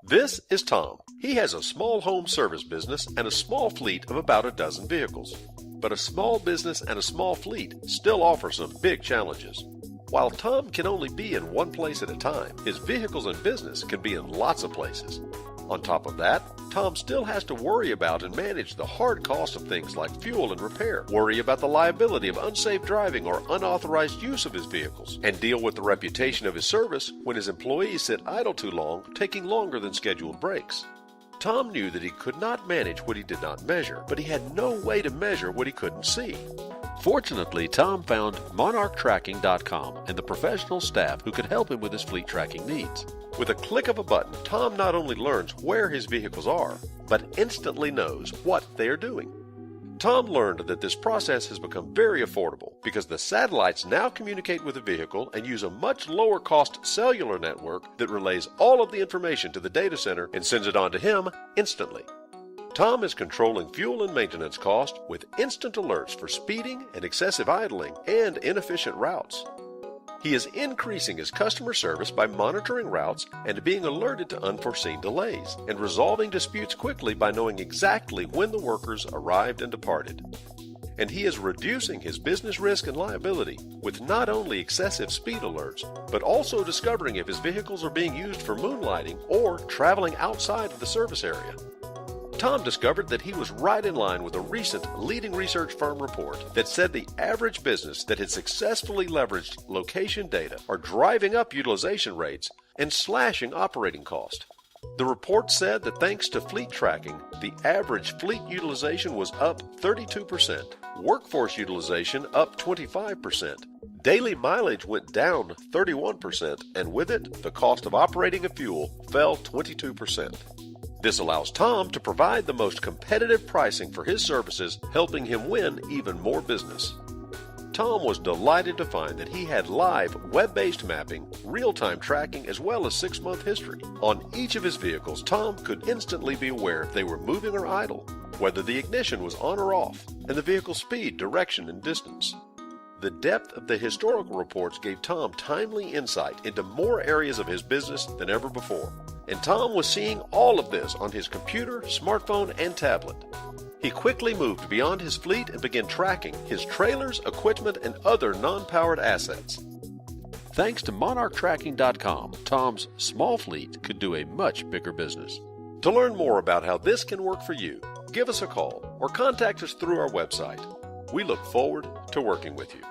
This is Tom. He has a small home service business and a small fleet of about a dozen vehicles. But a small business and a small fleet still offer some big challenges. While Tom can only be in one place at a time, his vehicles and business can be in lots of places. On top of that, Tom still has to worry about and manage the hard cost of things like fuel and repair, worry about the liability of unsafe driving or unauthorized use of his vehicles, and deal with the reputation of his service when his employees sit idle too long, taking longer than scheduled breaks. Tom knew that he could not manage what he did not measure, but he had no way to measure what he couldn't see. Fortunately, Tom found MonarchTracking.com and the professional staff who could help him with his fleet tracking needs. With a click of a button, Tom not only learns where his vehicles are, but instantly knows what they are doing. Tom learned that this process has become very affordable because the satellites now communicate with the vehicle and use a much lower cost cellular network that relays all of the information to the data center and sends it on to him instantly. Tom is controlling fuel and maintenance cost with instant alerts for speeding and excessive idling and inefficient routes. He is increasing his customer service by monitoring routes and being alerted to unforeseen delays, and resolving disputes quickly by knowing exactly when the workers arrived and departed. And he is reducing his business risk and liability with not only excessive speed alerts, but also discovering if his vehicles are being used for moonlighting or traveling outside of the service area. Tom discovered that he was right in line with a recent leading research firm report that said the average business that had successfully leveraged location data are driving up utilization rates and slashing operating cost. The report said that thanks to fleet tracking, the average fleet utilization was up 32%, workforce utilization up 25%, daily mileage went down 31%, and with it, the cost of operating a fuel fell 22%. This allows Tom to provide the most competitive pricing for his services, helping him win even more business. Tom was delighted to find that he had live web-based mapping, real-time tracking, as well as 6-month history. On each of his vehicles, Tom could instantly be aware if they were moving or idle, whether the ignition was on or off, and the vehicle's speed, direction, and distance. The depth of the historical reports gave Tom timely insight into more areas of his business than ever before. And Tom was seeing all of this on his computer, smartphone, and tablet. He quickly moved beyond his fleet and began tracking his trailers, equipment, and other non-powered assets. Thanks to MonarchTracking.com, Tom's small fleet could do a much bigger business. To learn more about how this can work for you, give us a call or contact us through our website. We look forward to working with you.